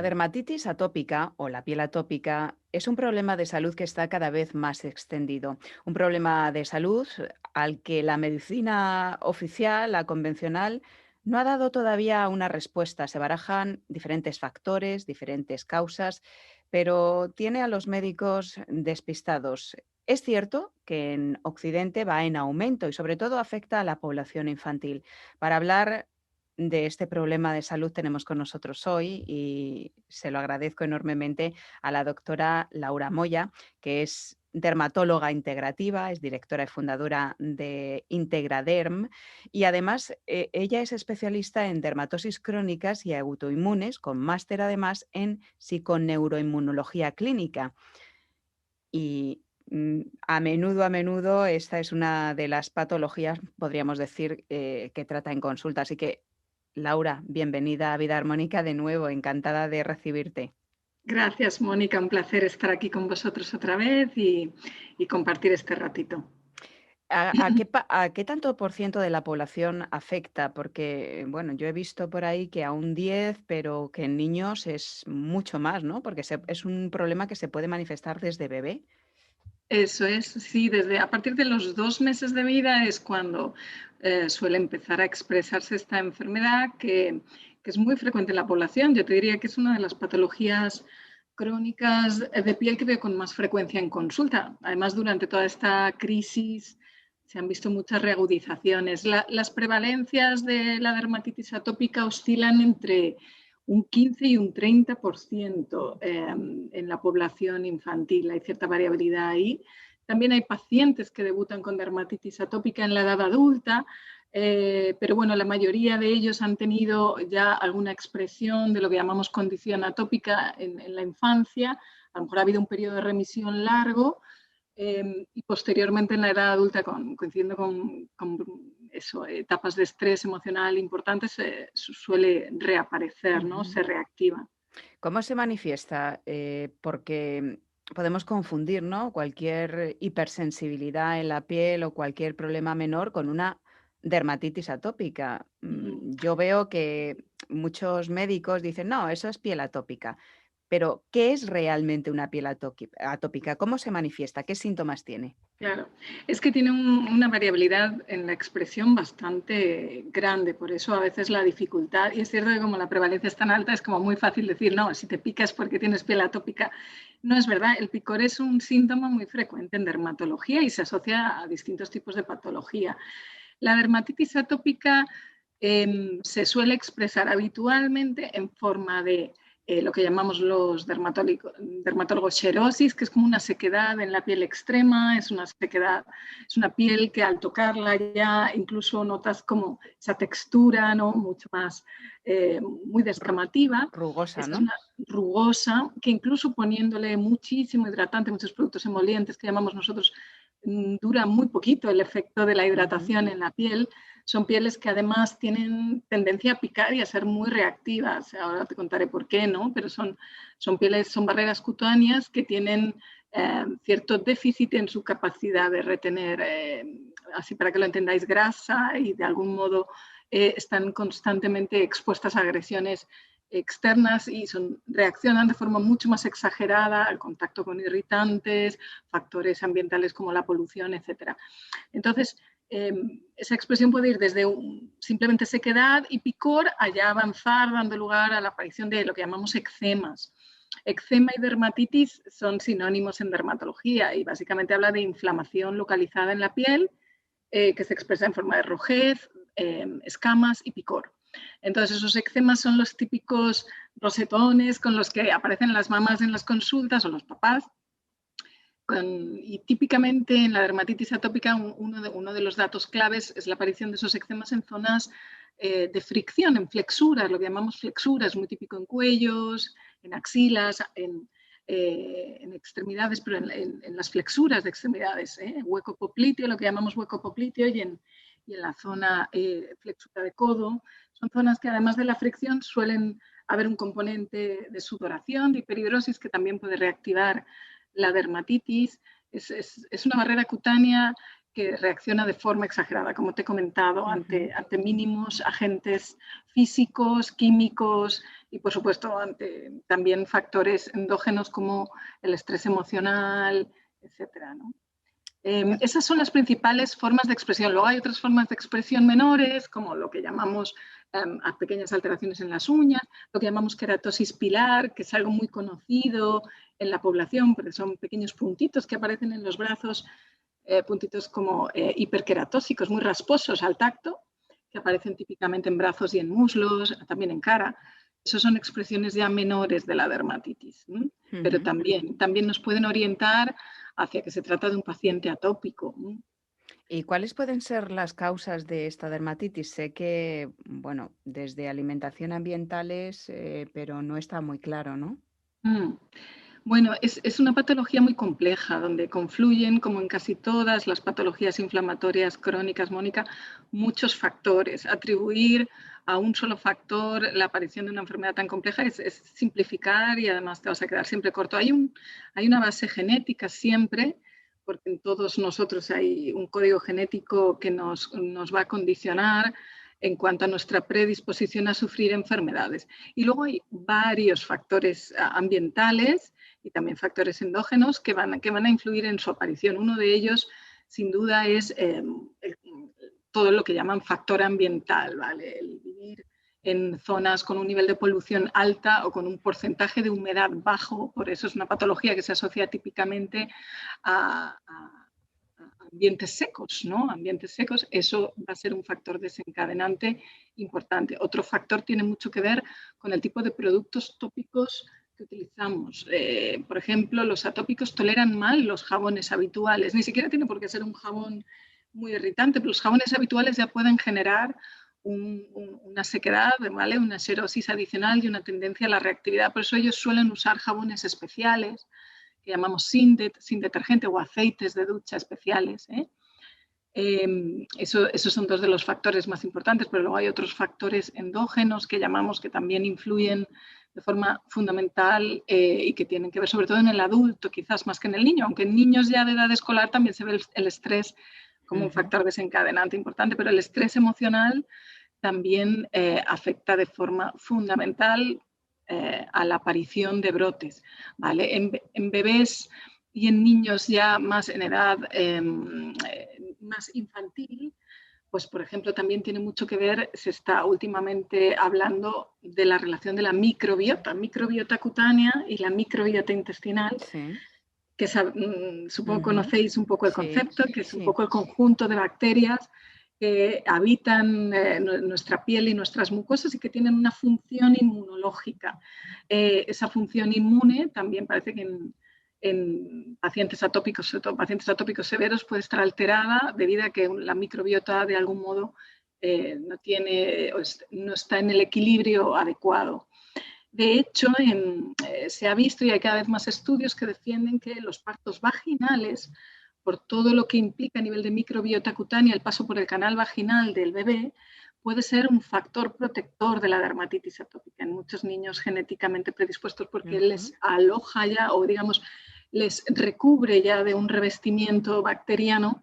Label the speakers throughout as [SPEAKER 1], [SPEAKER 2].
[SPEAKER 1] La dermatitis atópica o la piel atópica es un problema de salud que está cada vez más extendido. Un problema de salud al que la medicina oficial, la convencional, no ha dado todavía una respuesta. Se barajan diferentes factores, diferentes causas, pero tiene a los médicos despistados. Es cierto que en Occidente va en aumento y sobre todo afecta a la población infantil. Para hablar de este problema de salud tenemos con nosotros hoy, y se lo agradezco enormemente, a la doctora Laura Moya, que es dermatóloga integrativa, es directora y fundadora de Integraderm y además ella es especialista en dermatosis crónicas y autoinmunes, con máster además en psiconeuroinmunología clínica. Y a menudo, esta es una de las patologías, podríamos decir, que trata en consulta. Así que, Laura, bienvenida a Vida Armónica de nuevo, encantada de recibirte.
[SPEAKER 2] Gracias, Mónica. Un placer estar aquí con vosotros otra vez y compartir este ratito.
[SPEAKER 1] ¿A qué tanto por ciento de la población afecta? Porque, bueno, yo he visto por ahí que a un 10, pero que en niños es mucho más, ¿no? Porque es un problema que se puede manifestar desde bebé.
[SPEAKER 2] Eso es, sí, desde a partir de los 2 meses de vida es cuando suele empezar a expresarse esta enfermedad que es muy frecuente en la población. Yo te diría que es una de las patologías crónicas de piel que veo con más frecuencia en consulta. Además, durante toda esta crisis se han visto muchas reagudizaciones. Las prevalencias de la dermatitis atópica oscilan entre un 15 y un 30% en la población infantil. Hay cierta variabilidad ahí. También hay pacientes que debutan con dermatitis atópica en la edad adulta, pero bueno, la mayoría de ellos han tenido ya alguna expresión de lo que llamamos condición atópica en la infancia. A lo mejor ha habido un periodo de remisión largo y posteriormente en la edad adulta, coincidiendo con eso, etapas de estrés emocional importantes, suele reaparecer, ¿no?
[SPEAKER 1] Ujú.
[SPEAKER 2] Se reactiva.
[SPEAKER 1] ¿Cómo se manifiesta? Porque podemos confundir, ¿no? Cualquier hipersensibilidad en la piel o cualquier problema menor con una dermatitis atópica. Yo veo que muchos médicos dicen, no, eso es piel atópica. Pero, ¿qué es realmente una piel atópica? ¿Cómo se manifiesta? ¿Qué síntomas tiene?
[SPEAKER 2] Claro, es que tiene una variabilidad en la expresión bastante grande, por eso a veces la dificultad, y es cierto que como la prevalencia es tan alta, es como muy fácil decir, no, si te picas porque tienes piel atópica. No es verdad, el picor es un síntoma muy frecuente en dermatología y se asocia a distintos tipos de patología. La dermatitis atópica se suele expresar habitualmente en forma de lo que llamamos los dermatólogos xerosis, que es como una sequedad en la piel extrema, es una sequedad, es una piel que al tocarla ya incluso notas como esa textura, ¿no? Mucho más, muy
[SPEAKER 1] Ru-
[SPEAKER 2] descamativa.
[SPEAKER 1] Rugosa,
[SPEAKER 2] Esa es
[SPEAKER 1] ¿no?
[SPEAKER 2] una rugosa que incluso poniéndole muchísimo hidratante, muchos productos emolientes que llamamos nosotros, dura muy poquito el efecto de la
[SPEAKER 1] Ujú.
[SPEAKER 2] hidratación en la piel. Son pieles que además tienen tendencia a picar y a ser muy reactivas. Ahora te contaré por qué, ¿no? Pero son barreras cutáneas que tienen cierto déficit en su capacidad de retener, así para que lo entendáis, grasa y de algún modo están constantemente expuestas a agresiones externas y reaccionan de forma mucho más exagerada al contacto con irritantes, factores ambientales como la polución, etcétera. Entonces, esa expresión puede ir desde simplemente sequedad y picor a ya avanzar, dando lugar a la aparición de lo que llamamos eczemas. Eczema y dermatitis son sinónimos en dermatología y básicamente habla de inflamación localizada en la piel que se expresa en forma de rojez, escamas y picor. Entonces, esos eczemas son los típicos rosetones con los que aparecen las mamás en las consultas o los papás. Y típicamente en la dermatitis atópica uno de los datos claves es la aparición de esos eczemas en zonas de fricción, en flexuras, lo que llamamos flexuras, muy típico en cuellos, en axilas, en extremidades, pero en las flexuras de extremidades, hueco popliteo, lo que llamamos hueco popliteo, y en la zona flexura de codo. Son zonas que además de la fricción suelen haber un componente de sudoración, de hiperhidrosis, que también puede reactivar la dermatitis. Es una barrera cutánea que reacciona de forma exagerada, como te he comentado,
[SPEAKER 1] Ujú.
[SPEAKER 2] ante mínimos agentes físicos, químicos y por supuesto también factores endógenos como el estrés emocional, etcétera, ¿no? Esas son las principales formas de expresión. Luego hay otras formas de expresión menores, como lo que llamamos a pequeñas alteraciones en las uñas, lo que llamamos queratosis pilar, que es algo muy conocido en la población, porque son pequeños puntitos que aparecen en los brazos, puntitos como hiperqueratósicos, muy rasposos al tacto, que aparecen típicamente en brazos y en muslos, también en cara. Esas son expresiones ya menores de la dermatitis, pero también nos pueden orientar hacia que se trata de un paciente atópico.
[SPEAKER 1] ¿Y cuáles pueden ser las causas de esta dermatitis? Sé que, bueno, desde alimentación ambientales, pero no está muy claro, ¿no?
[SPEAKER 2] Mm. Bueno, es una patología muy compleja, donde confluyen, como en casi todas las patologías inflamatorias crónicas, Mónica, muchos factores. Atribuir a un solo factor la aparición de una enfermedad tan compleja es simplificar y además te vas a quedar siempre corto. Hay una base genética siempre, porque en todos nosotros hay un código genético que nos va a condicionar en cuanto a nuestra predisposición a sufrir enfermedades. Y luego hay varios factores ambientales y también factores endógenos que van a influir en su aparición. Uno de ellos, sin duda, es todo lo que llaman factor ambiental, ¿vale? El vivir en zonas con un nivel de polución alta o con un porcentaje de humedad bajo, por eso es una patología que se asocia típicamente a ambientes secos, ¿no? Ambientes secos, eso va a ser un factor desencadenante importante. Otro factor tiene mucho que ver con el tipo de productos tópicos que utilizamos. Por ejemplo, los atópicos toleran mal los jabones habituales. Ni siquiera tiene por qué ser un jabón muy irritante, pero los jabones habituales ya pueden generar una sequedad, ¿vale? Una xerosis adicional y una tendencia a la reactividad. Por eso ellos suelen usar jabones especiales que llamamos sin detergente o aceites de ducha especiales. Esos son dos de los factores más importantes, pero luego hay otros factores endógenos que llamamos que también influyen de forma fundamental y que tienen que ver sobre todo en el adulto, quizás más que en el niño, aunque en niños ya de edad escolar también se ve el estrés como un factor desencadenante importante, pero el estrés emocional también afecta de forma fundamental a la aparición de brotes. ¿Vale? En bebés y en niños ya más en edad más infantil, pues por ejemplo también tiene mucho que ver, se está últimamente hablando de la relación de la microbiota cutánea y la microbiota intestinal,
[SPEAKER 1] Sí.
[SPEAKER 2] que supongo conocéis un poco el
[SPEAKER 1] Sí,
[SPEAKER 2] concepto, que es un
[SPEAKER 1] sí.
[SPEAKER 2] poco el conjunto de bacterias que habitan nuestra piel y nuestras mucosas y que tienen una función inmunológica. Esa función inmune también parece que en pacientes atópicos, sobre todo pacientes atópicos severos, puede estar alterada debido a que la microbiota de algún modo no está en el equilibrio adecuado. De hecho, se ha visto y hay cada vez más estudios que defienden que los partos vaginales, por todo lo que implica a nivel de microbiota cutánea, el paso por el canal vaginal del bebé, puede ser un factor protector de la dermatitis atópica en muchos niños genéticamente predispuestos porque les aloja ya o digamos les recubre ya de un revestimiento bacteriano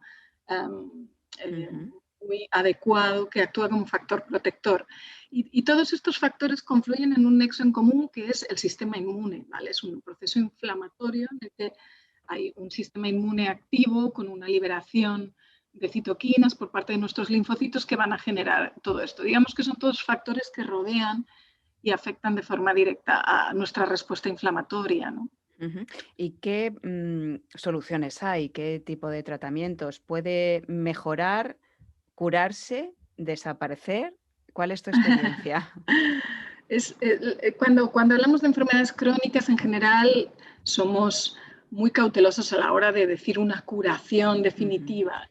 [SPEAKER 2] muy adecuado que actúa como factor protector. Y todos estos factores confluyen en un nexo en común que es el sistema inmune, ¿vale? Es un proceso inflamatorio en el que hay un sistema inmune activo con una liberación de citoquinas por parte de nuestros linfocitos que van a generar todo esto. Digamos que son todos factores que rodean y afectan de forma directa a nuestra respuesta inflamatoria, ¿no?
[SPEAKER 1] ¿Y qué soluciones hay? ¿Qué tipo de tratamientos? ¿Puede mejorar, curarse, desaparecer? ¿Cuál es tu experiencia?
[SPEAKER 2] Cuando hablamos de enfermedades crónicas en general somos muy cautelosos a la hora de decir una curación definitiva.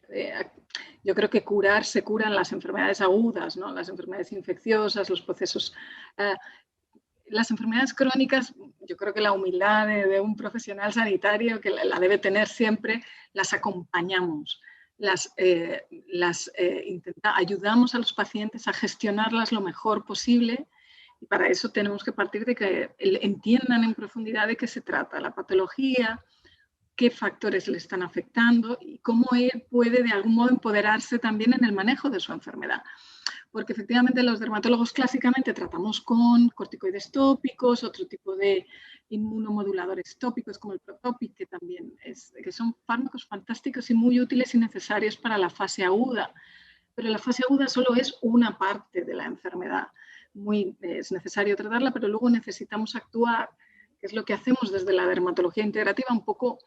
[SPEAKER 2] Yo creo que se curan las enfermedades agudas, ¿no? Las enfermedades infecciosas, los procesos. Las enfermedades crónicas, yo creo que la humildad de un profesional sanitario, que la debe tener siempre, las acompañamos. Ayudamos a los pacientes a gestionarlas lo mejor posible y para eso tenemos que partir de que entiendan en profundidad de qué se trata la patología, qué factores le están afectando y cómo él puede de algún modo empoderarse también en el manejo de su enfermedad. porque efectivamente los dermatólogos clásicamente tratamos con corticoides tópicos, otro tipo de inmunomoduladores tópicos como el Protopic, que son fármacos fantásticos y muy útiles y necesarios para la fase aguda. Pero la fase aguda solo es una parte de la enfermedad. Es necesario tratarla, pero luego necesitamos actuar, que es lo que hacemos desde la dermatología integrativa, un poco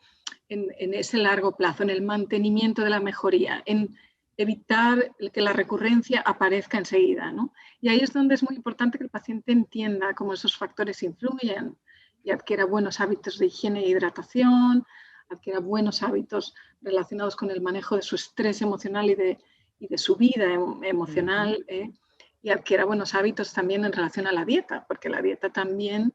[SPEAKER 2] en ese largo plazo, en el mantenimiento de la mejoría, en evitar que la recurrencia aparezca enseguida, ¿no? Y ahí es donde es muy importante que el paciente entienda cómo esos factores influyen y adquiera buenos hábitos de higiene e hidratación, adquiera buenos hábitos relacionados con el manejo de su estrés emocional y de su vida emocional, y adquiera buenos hábitos también en relación a la dieta, porque la dieta también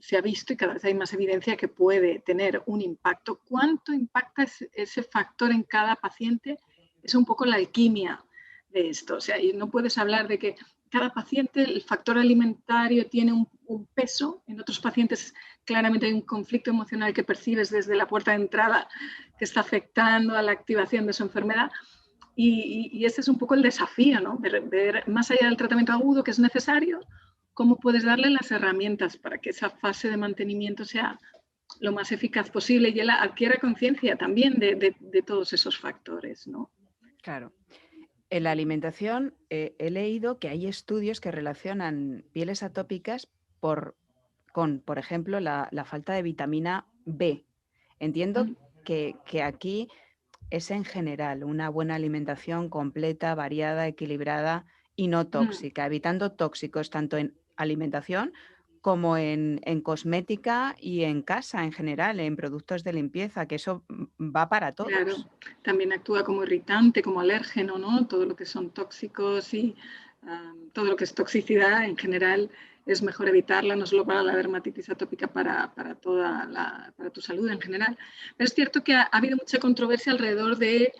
[SPEAKER 2] se ha visto y cada vez hay más evidencia que puede tener un impacto. ¿Cuánto impacta ese factor en cada paciente? Es un poco la alquimia de esto. O sea, y no puedes hablar de que cada paciente el factor alimentario tiene un peso, en otros pacientes claramente hay un conflicto emocional que percibes desde la puerta de entrada que está afectando a la activación de su enfermedad. Y ese es un poco el desafío, ¿no? Ver más allá del tratamiento agudo que es necesario, cómo puedes darle las herramientas para que esa fase de mantenimiento sea lo más eficaz posible y él adquiera conciencia también de todos esos factores, ¿no?
[SPEAKER 1] Claro. En la alimentación he leído que hay estudios que relacionan pieles atópicas con, por ejemplo, la falta de vitamina B. Entiendo que aquí es en general una buena alimentación completa, variada, equilibrada y no tóxica, evitando tóxicos tanto en alimentación como en cosmética y en casa en general, en productos de limpieza, que eso va para todos.
[SPEAKER 2] Claro, también actúa como irritante, como alérgeno, ¿no? Todo lo que son tóxicos y todo lo que es toxicidad en general es mejor evitarla, no solo para la dermatitis atópica, para tu salud en general. Pero es cierto que ha habido mucha controversia alrededor de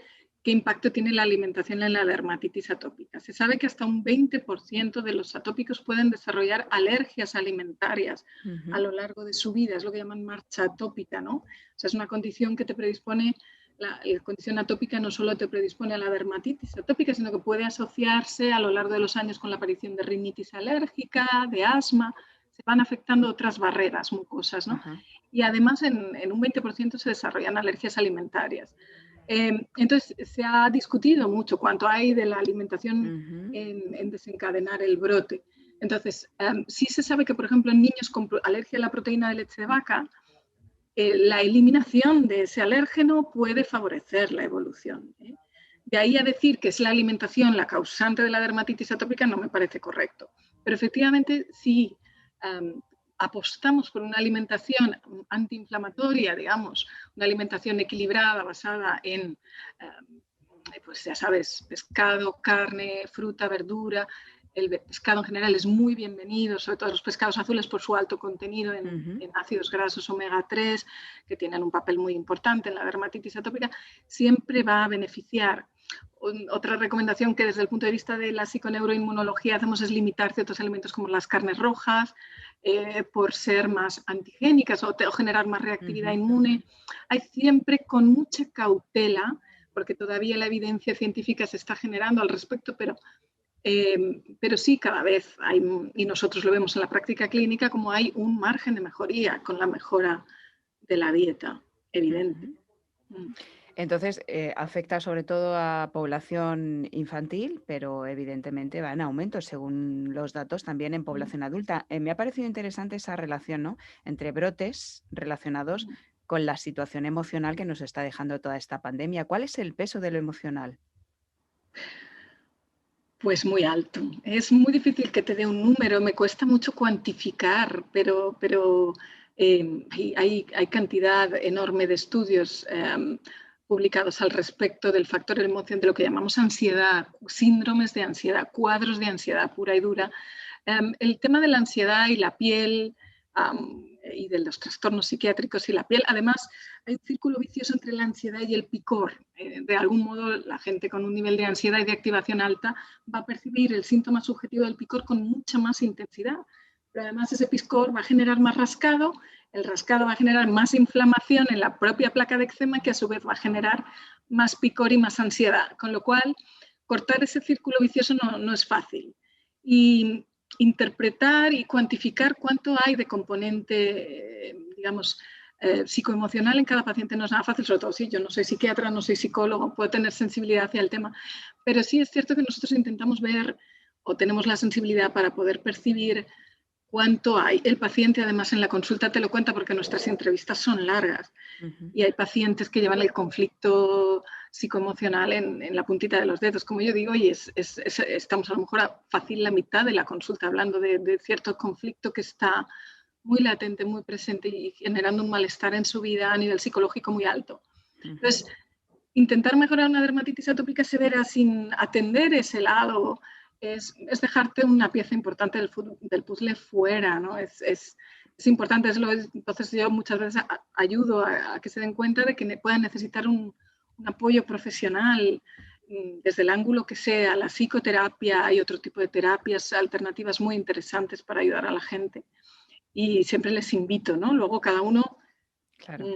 [SPEAKER 2] qué impacto tiene la alimentación en la dermatitis atópica. Se sabe que hasta un 20% de los atópicos pueden desarrollar alergias alimentarias a lo largo de su vida, es lo que llaman marcha atópica, ¿no? O sea, es una condición que te predispone. La condición atópica no solo te predispone a la dermatitis atópica, sino que puede asociarse a lo largo de los años con la aparición de rinitis alérgica, de asma, se van afectando otras barreras mucosas, ¿no? Y además en un 20% se desarrollan alergias alimentarias. Entonces se ha discutido mucho cuánto hay de la alimentación en desencadenar el brote. Entonces, sí se sabe que, por ejemplo, en niños con alergia a la proteína de leche de vaca, la eliminación de ese alérgeno puede favorecer la evolución. De ahí a decir que es la alimentación la causante de la dermatitis atópica no me parece correcto. Pero efectivamente, si apostamos por una alimentación antiinflamatoria, digamos, una alimentación equilibrada basada en, pues ya sabes, pescado, carne, fruta, verdura. El pescado en general es muy bienvenido, sobre todo los pescados azules por su alto contenido en ácidos grasos omega 3, que tienen un papel muy importante en la dermatitis atópica, siempre va a beneficiar. Otra recomendación que desde el punto de vista de la psiconeuroinmunología hacemos es limitar ciertos alimentos como las carnes rojas, por ser más antigénicas o generar más reactividad inmune. Hay siempre con mucha cautela, porque todavía la evidencia científica se está generando al respecto, pero sí, cada vez hay, y nosotros lo vemos en la práctica clínica, como hay un margen de mejoría con la mejora de la dieta, evidente.
[SPEAKER 1] Entonces, afecta sobre todo a población infantil, pero evidentemente va en aumento según los datos también en población adulta. Me ha parecido interesante esa relación, ¿no?, entre brotes relacionados con la situación emocional que nos está dejando toda esta pandemia. ¿Cuál es el peso de lo emocional?
[SPEAKER 2] Pues muy alto. Es muy difícil que te dé un número, me cuesta mucho cuantificar, pero hay cantidad enorme de estudios publicados al respecto del factor emoción, de lo que llamamos ansiedad, síndromes de ansiedad, cuadros de ansiedad pura y dura. El tema de la ansiedad y la piel y de los trastornos psiquiátricos y la piel, además hay un círculo vicioso entre la ansiedad y el picor. De algún modo, la gente con un nivel de ansiedad y de activación alta va a percibir el síntoma subjetivo del picor con mucha más intensidad. Pero además ese picor va a generar más rascado, el rascado va a generar más inflamación en la propia placa de eczema, que a su vez va a generar más picor y más ansiedad. Con lo cual, cortar ese círculo vicioso no es fácil. Y interpretar y cuantificar cuánto hay de componente, digamos, psicoemocional en cada paciente no es nada fácil, sobre todo si yo no soy psiquiatra, no soy psicólogo, puedo tener sensibilidad hacia el tema, pero sí es cierto que nosotros intentamos ver o tenemos la sensibilidad para poder percibir cuánto hay. El paciente además en la consulta te lo cuenta porque nuestras entrevistas son largas y hay pacientes que llevan el conflicto psicoemocional en la puntita de los dedos, como yo digo, y estamos a lo mejor a fácil la mitad de la consulta hablando de cierto conflicto que está muy latente, muy presente y generando un malestar en su vida a nivel psicológico muy alto. Entonces, intentar mejorar una dermatitis atópica severa sin atender ese lado es dejarte una pieza importante del puzzle fuera, ¿no? Es importante, entonces yo muchas veces ayudo a que se den cuenta de que puedan necesitar un apoyo profesional desde el ángulo que sea, la psicoterapia, hay otro tipo de terapias alternativas muy interesantes para ayudar a la gente. Y siempre les invito, ¿no? Luego cada uno
[SPEAKER 1] Claro.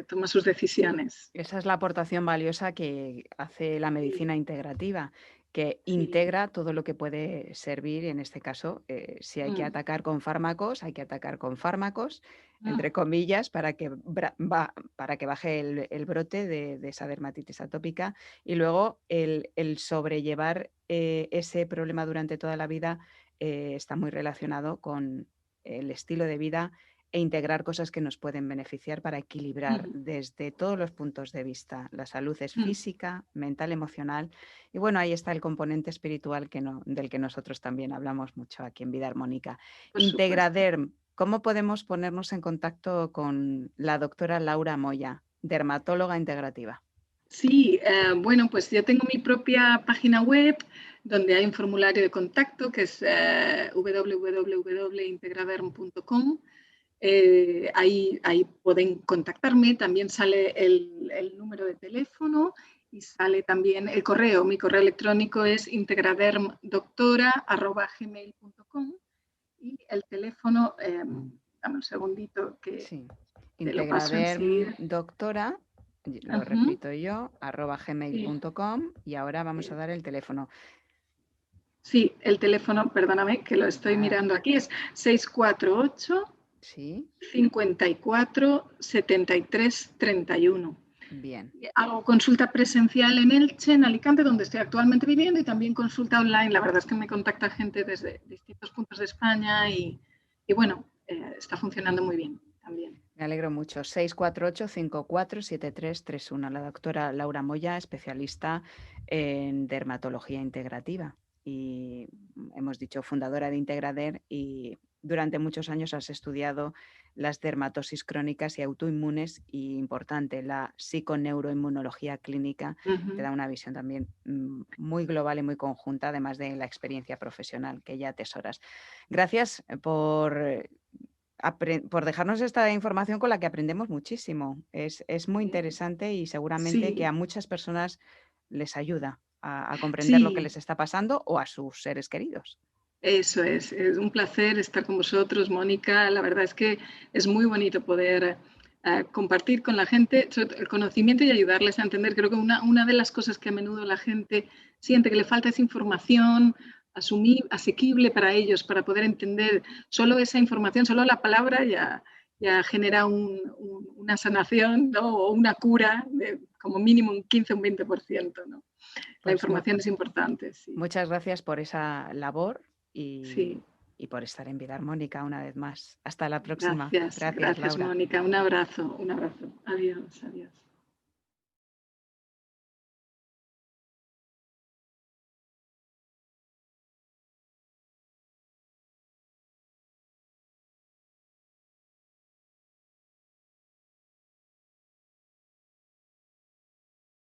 [SPEAKER 2] Toma sus decisiones.
[SPEAKER 1] Esa es la aportación valiosa que hace la medicina integrativa, que
[SPEAKER 2] Sí.
[SPEAKER 1] integra todo lo que puede servir, en este caso, si hay que atacar con fármacos, hay que atacar con fármacos, entre comillas, para que baje el brote de esa dermatitis atópica. Y luego el sobrellevar ese problema durante toda la vida está muy relacionado con el estilo de vida e integrar cosas que nos pueden beneficiar para equilibrar desde todos los puntos de vista. La salud es física, mental, emocional y bueno, ahí está el componente espiritual del que nosotros también hablamos mucho aquí en Vida Armónica.
[SPEAKER 2] Por supuesto.
[SPEAKER 1] Integraderm, ¿cómo podemos ponernos en contacto con la doctora Laura Moya, dermatóloga integrativa?
[SPEAKER 2] Sí, bueno, pues yo tengo mi propia página web donde hay un formulario de contacto que es www.integraderm.com. Ahí pueden contactarme, también sale el número de teléfono y sale también el correo. Mi correo electrónico es integradermdoctora@gmail.com y el teléfono, dame un segundito que
[SPEAKER 1] Sí,
[SPEAKER 2] te lo paso enseguida.
[SPEAKER 1] integradermdoctora, lo
[SPEAKER 2] Uh-huh.
[SPEAKER 1] repito yo,
[SPEAKER 2] Sí,
[SPEAKER 1] @gmail.com y ahora vamos a dar el teléfono.
[SPEAKER 2] sí, el teléfono, perdóname que lo estoy
[SPEAKER 1] Nada,
[SPEAKER 2] mirando aquí, es 648
[SPEAKER 1] sí,
[SPEAKER 2] 54 73 31.
[SPEAKER 1] bien.
[SPEAKER 2] Hago consulta presencial en Elche, en Alicante, donde estoy actualmente viviendo, y también consulta online. La verdad es que me contacta gente desde distintos puntos de España y bueno, está funcionando muy bien también.
[SPEAKER 1] Me alegro mucho. 648-547331. La doctora Laura Moya, especialista en dermatología integrativa. Y hemos dicho fundadora de Integrader y durante muchos años has estudiado las dermatosis crónicas y autoinmunes y importante, la psiconeuroinmunología clínica te da una visión también muy global y muy conjunta, además de la experiencia profesional que ya atesoras. Gracias por dejarnos esta información con la que aprendemos muchísimo. Es muy interesante y seguramente que
[SPEAKER 2] Sí,
[SPEAKER 1] a muchas personas les ayuda a comprender lo que
[SPEAKER 2] sí,
[SPEAKER 1] les está pasando o a sus seres queridos.
[SPEAKER 2] eso es un placer estar con vosotros, Mónica. La verdad es que es muy bonito poder compartir con la gente el conocimiento y ayudarles a entender. Creo que una de las cosas que a menudo la gente siente que le falta es información asequible para ellos, para poder entender solo esa información, solo la palabra ya genera una sanación, ¿no? O una cura de como mínimo un 15 o un 20%. ¿No? La
[SPEAKER 1] Pues
[SPEAKER 2] información es importante, sí.
[SPEAKER 1] muchas gracias por esa labor
[SPEAKER 2] Sí.
[SPEAKER 1] y por estar en Vida Armónica una vez más. Hasta la próxima.
[SPEAKER 2] Gracias,
[SPEAKER 1] Gracias,
[SPEAKER 2] gracias
[SPEAKER 1] Laura.
[SPEAKER 2] Mónica. Un abrazo, un abrazo. Adiós, adiós.